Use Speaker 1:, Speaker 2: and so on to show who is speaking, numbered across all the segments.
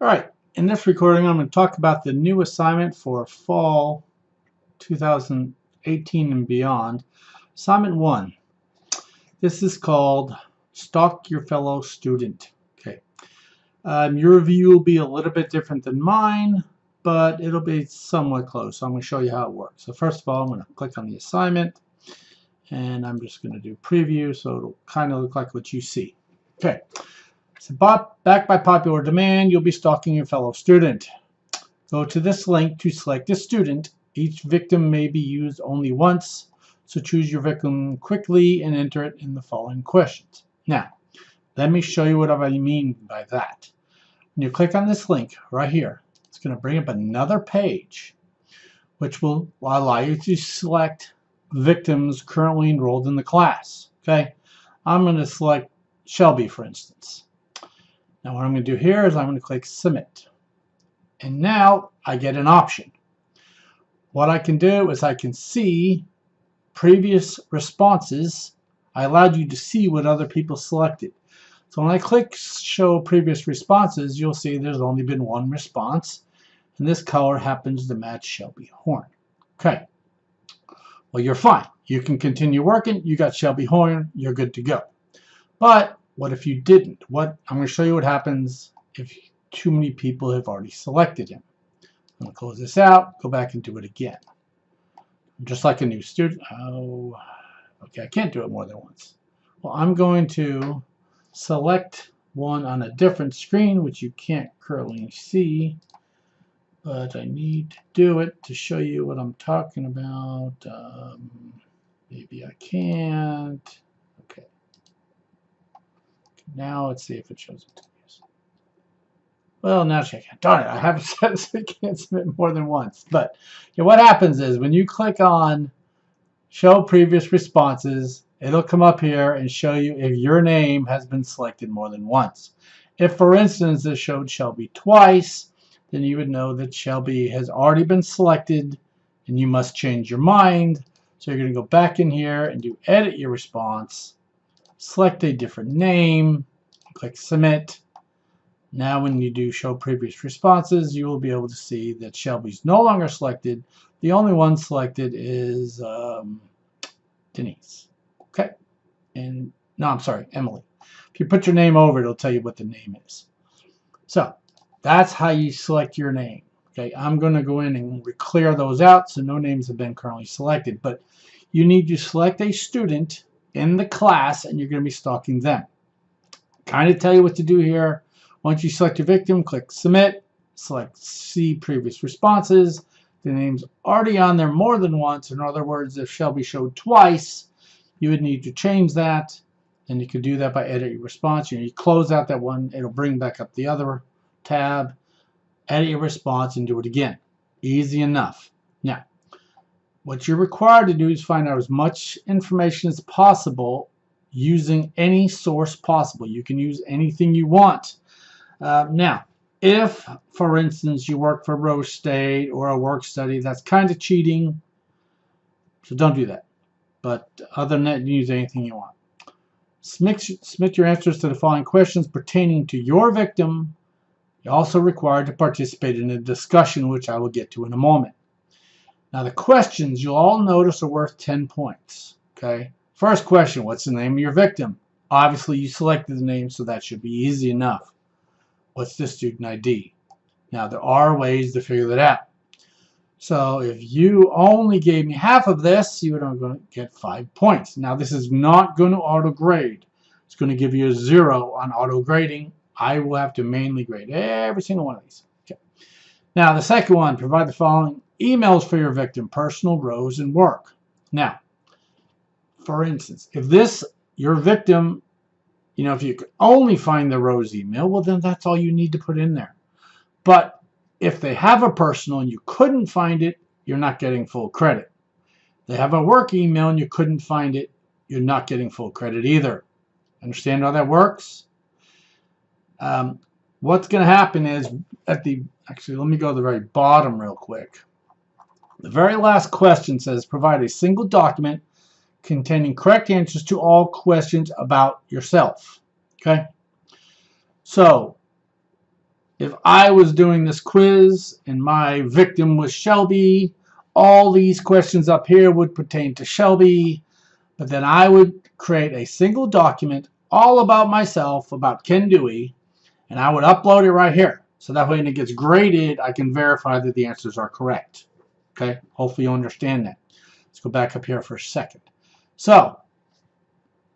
Speaker 1: All right, in this recording, I'm going to talk about the new assignment for fall 2018 and beyond. Assignment 1. This is called Stalk Your Fellow Student. Okay. Your review will be a little bit different than mine, but it'll be somewhat close. So I'm going to show you how it works. So first of all, I'm going to click on the assignment, and I'm just going to do preview, so it'll kind of look like what you see. Okay. So back by popular demand, you'll be stalking your fellow student. Go to this link to select a student. Each victim may be used only once, so choose your victim quickly and enter it in the following questions. Now, let me show you what I mean by that. When you click on this link right here, it's going to bring up another page, which will allow you to select victims currently enrolled in the class. Okay, I'm going to select Shelby, for instance. Now what I'm going to do here is I'm going to click Submit. And now I get an option. What I can do is I can see previous responses. I allowed you to see what other people selected. So when I click Show Previous Responses, you'll see there's only been one response. And this color happens to match Shelby Horn. Okay. Well, you're fine. You can continue working. You got Shelby Horn. You're good to go. But what if you didn't? I'm going to show you what happens if too many people have already selected him. I'm going to close this out, go back and do it again. Just like a new student. Oh, okay, I can't do it more than once. Well, I'm going to select one on a different screen, which you can't currently see, but I need to do it to show you what I'm talking about. Maybe I can't. Okay. Now let's see if it shows it to me. Well, now she can't. Darn it, I have it set so you can't submit more than once. But what happens is when you click on Show Previous Responses, it'll come up here and show you if your name has been selected more than once. If, for instance, it showed Shelby twice, then you would know that Shelby has already been selected and you must change your mind. So you're going to go back in here and do Edit Your Response. Select a different name, click Submit. Now when you do Show Previous Responses, you will be able to see that Shelby's no longer selected. The only one selected is Denise. Okay? And no, I'm sorry, Emily. If you put your name over it, it'll tell you what the name is. So that's how you select your name. Okay, I'm going to go in and clear those out so no names have been currently selected. But you need to select a student in the class and you're going to be stalking them. Kind of tell you what to do here. Once you select your victim, click Submit, select See Previous Responses. The name's already on there more than once. In other words, if Shelby showed twice, you would need to change that. And you could do that by Edit Your Response. You close out that one, it'll bring back up the other tab, edit your response, and do it again. Easy enough. Now, what you're required to do is find out as much information as possible using any source possible. You can use anything you want. Now, if, for instance, you work for Rose State or a work study, that's kind of cheating, so don't do that. But other than that, you can use anything you want. Submit your answers to the following questions pertaining to your victim. You're also required to participate in a discussion, which I will get to in a moment. Now, the questions you'll all notice are worth 10 points. Okay. First question, what's the name of your victim? Obviously, you selected the name, so that should be easy enough. What's the student ID? Now, there are ways to figure that out. So, if you only gave me half of this, you would only get 5 points. Now, this is not going to auto-grade. It's going to give you a 0 on auto-grading. I will have to manually grade every single one of these. Okay. Now, the second one, provide the following emails for your victim, personal, Rose, and work. Now, for instance, if your victim, if you could only find the Rose email, well, then that's all you need to put in there. But if they have a personal and you couldn't find it, you're not getting full credit. They have a work email and you couldn't find it, you're not getting full credit either. Understand how that works? What's going to happen is actually, let me go to the very bottom real quick. The very last question says, provide a single document containing correct answers to all questions about yourself. Okay? So, if I was doing this quiz and my victim was Shelby, all these questions up here would pertain to Shelby, but then I would create a single document all about myself, about Ken Dewey, and I would upload it right here. So that way when it gets graded, I can verify that the answers are correct. Okay, hopefully you understand that. Let's go back up here for a second. So,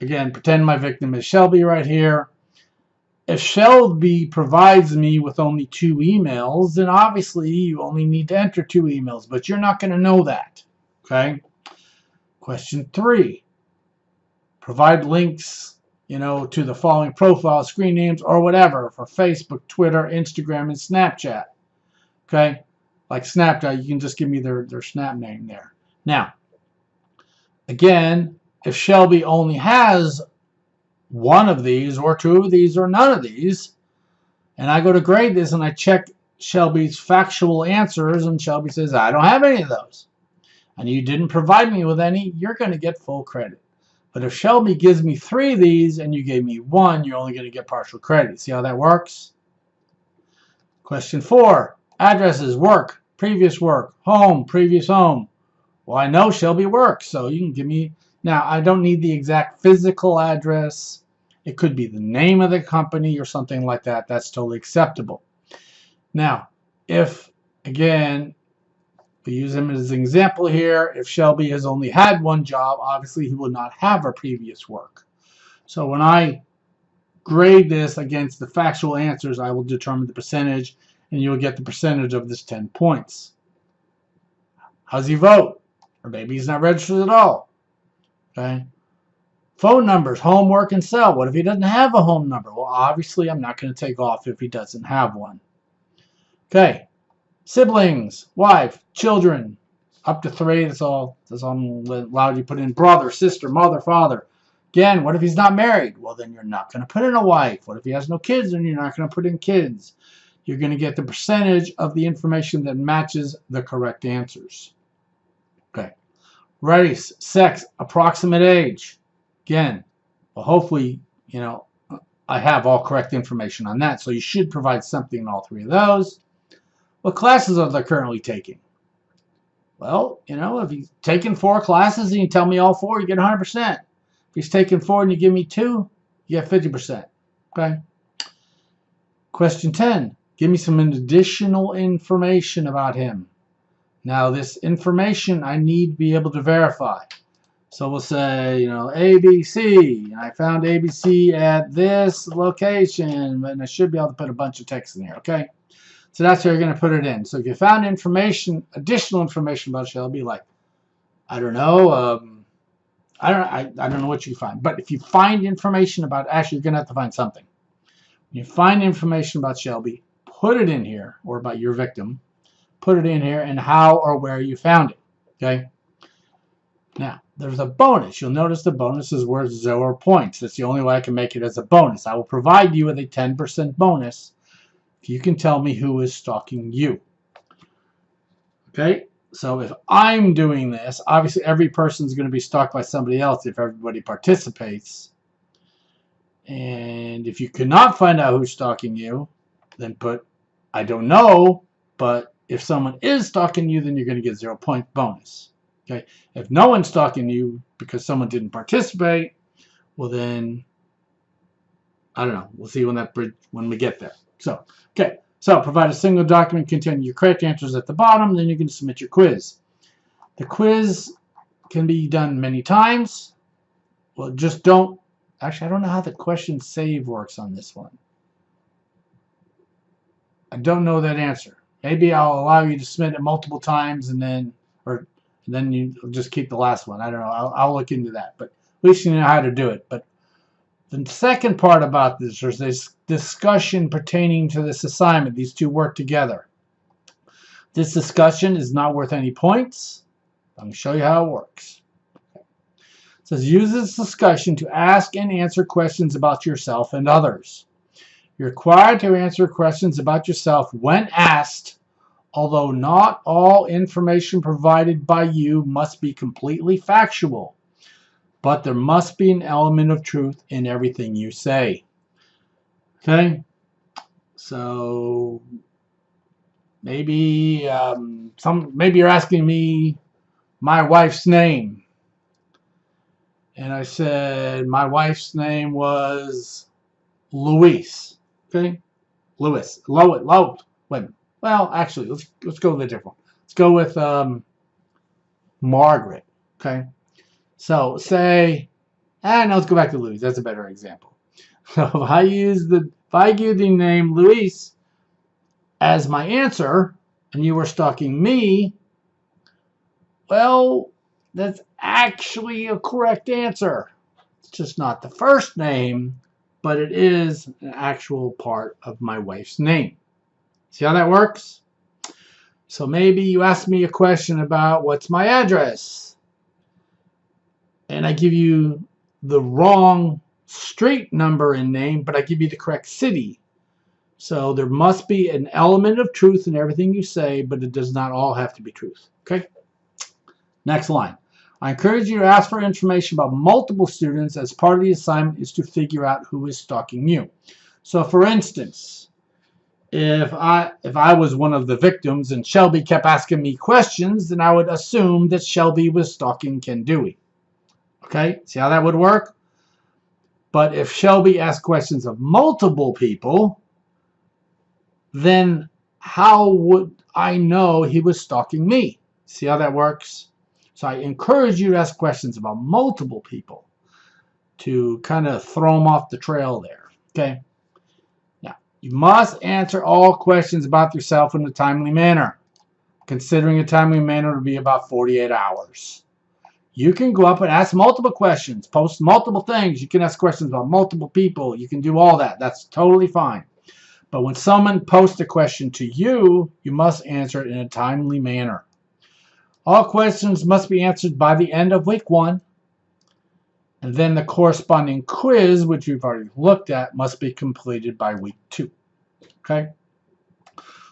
Speaker 1: again, pretend my victim is Shelby right here. If Shelby provides me with only 2 emails, then obviously you only need to enter 2 emails, but you're not going to know that. Okay? Question 3. Provide links, to the following profiles, screen names, or whatever for Facebook, Twitter, Instagram, and Snapchat. Okay? Like Snapchat, you can just give me their Snap name there. Now, again, if Shelby only has 1 of these, or 2 of these, or none of these, and I go to grade this and I check Shelby's factual answers, and Shelby says, I don't have any of those, and you didn't provide me with any, you're going to get full credit. But if Shelby gives me 3 of these and you gave me 1, you're only going to get partial credit. See how that works? Question 4. Addresses, work, previous work, home, previous home. Well, I know Shelby works, so you can give me... Now, I don't need the exact physical address. It could be the name of the company or something like that. That's totally acceptable. Now, if, again, we use him as an example here, if Shelby has only had 1 job, obviously he will not have a previous work. So when I grade this against the factual answers, I will determine the percentage, and you'll get the percentage of this 10 points. How's he vote? Or maybe he's not registered at all. Okay. Phone numbers, home, work, and cell. What if he doesn't have a home number? Well, obviously, I'm not going to take off if he doesn't have one. Okay. Siblings, wife, children, up to 3. That's all I'm allowed you to put in. Brother, sister, mother, father. Again, what if he's not married? Well, then you're not going to put in a wife. What if he has no kids? Then you're not going to put in kids. You're going to get the percentage of the information that matches the correct answers. Okay. Race, sex, approximate age. Again, well, hopefully, I have all correct information on that. So you should provide something in all 3 of those. What classes are they currently taking? Well, if he's taken 4 classes and you tell me all 4, you get 100%. If he's taken 4 and you give me 2, you get 50%. Okay. Question 10. Give me some additional information about him. Now, this information I need to be able to verify. So we'll say, ABC. I found ABC at this location, and I should be able to put a bunch of text in here, okay? So that's where you're going to put it in. So if you found additional information about Shelby, like, I don't know, I don't know what you find. But if you find information about, actually, you're going to have to find something. When you find information about Shelby, put it in here, or about your victim. Put it in here and how or where you found it. Okay. Now, there's a bonus. You'll notice the bonus is worth 0 points. That's the only way I can make it as a bonus. I will provide you with a 10% bonus if you can tell me who is stalking you. Okay. So if I'm doing this, obviously every person is going to be stalked by somebody else if everybody participates. And if you cannot find out who's stalking you, then put, I don't know, but if someone is stalking you, then you're going to get 0 point bonus. Okay. If no one's stalking you because someone didn't participate, well then, I don't know. We'll see when we get there. So, okay. So, provide a single document containing your correct answers at the bottom, then you can submit your quiz. The quiz can be done many times. Well, just don't, actually, I don't know how the question save works on this one. I don't know that answer. Maybe I'll allow you to submit it multiple times and then you just keep the last one. I don't know. I'll look into that. But at least you know how to do it. But the second part about this, there's this discussion pertaining to this assignment. These 2 work together. This discussion is not worth any points. I'm going to show you how it works. Okay. It says, use this discussion to ask and answer questions about yourself and others. You're required to answer questions about yourself when asked, although not all information provided by you must be completely factual, but there must be an element of truth in everything you say. Okay? So maybe maybe you're asking me my wife's name, and I said my wife's name was Louise. Okay, Louis. Wait. Well, actually, let's go with a different one. Let's go with Margaret. Okay. So say, and let's go back to Louise. That's a better example. So if I give the name Louise as my answer, and you were stalking me, well, that's actually a correct answer. It's just not the first name, but it is an actual part of my wife's name. See how that works? So maybe you ask me a question about what's my address, and I give you the wrong street number and name, but I give you the correct city. So there must be an element of truth in everything you say, but it does not all have to be truth. Okay? Next line. I encourage you to ask for information about multiple students, as part of the assignment is to figure out who is stalking you. So for instance, if I was one of the victims and Shelby kept asking me questions, then I would assume that Shelby was stalking Ken Dewey. Okay? See how that would work? But if Shelby asked questions of multiple people, then how would I know he was stalking me? See how that works? So I encourage you to ask questions about multiple people to kind of throw them off the trail there. Okay? Now, you must answer all questions about yourself in a timely manner. Considering a timely manner to be about 48 hours. You can go up and ask multiple questions, post multiple things. You can ask questions about multiple people. You can do all that. That's totally fine. But when someone posts a question to you, you must answer it in a timely manner. All questions must be answered by the end of week 1. And then the corresponding quiz, which we've already looked at, must be completed by week 2. Okay?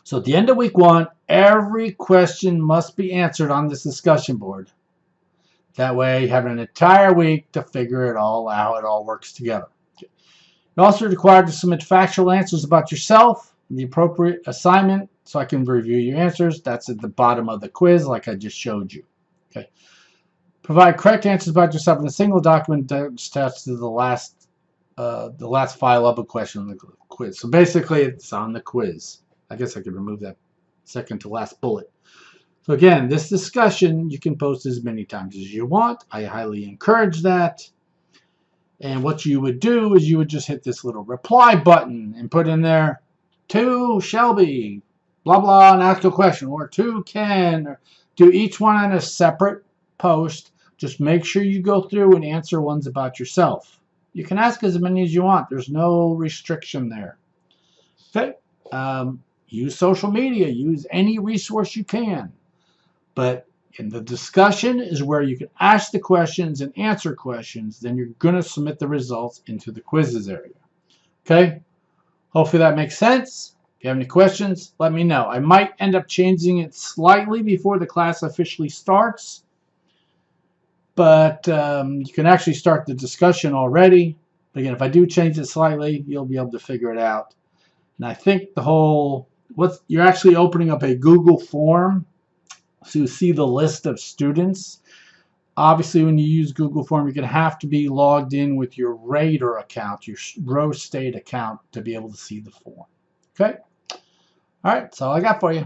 Speaker 1: So at the end of week 1, every question must be answered on this discussion board. That way you have an entire week to figure it all out, how it all works together. You're also required to submit factual answers about yourself, the appropriate assignment, so I can review your answers. That's at the bottom of the quiz, like I just showed you. Okay. Provide correct answers about yourself in a single document that's attached to the last file of a question on the quiz. So basically, it's on the quiz. I guess I could remove that second to last bullet. So again, this discussion you can post as many times as you want. I highly encourage that. And what you would do is you would just hit this little reply button and put in there, to Shelby, blah, blah, and ask a question. Or to Ken. Or do each one on a separate post. Just make sure you go through and answer ones about yourself. You can ask as many as you want. There's no restriction there. Okay? Use social media. Use any resource you can. But in the discussion is where you can ask the questions and answer questions. Then you're going to submit the results into the quizzes area. Okay? Hopefully that makes sense. If you have any questions, let me know. I might end up changing it slightly before the class officially starts. But you can actually start the discussion already. Again, if I do change it slightly, you'll be able to figure it out. And I think you're actually opening up a Google form to see the list of students. Obviously, when you use Google Form, you're going to have to be logged in with your Radar account, your Rose State account, to be able to see the form. Okay? All right, that's all I got for you.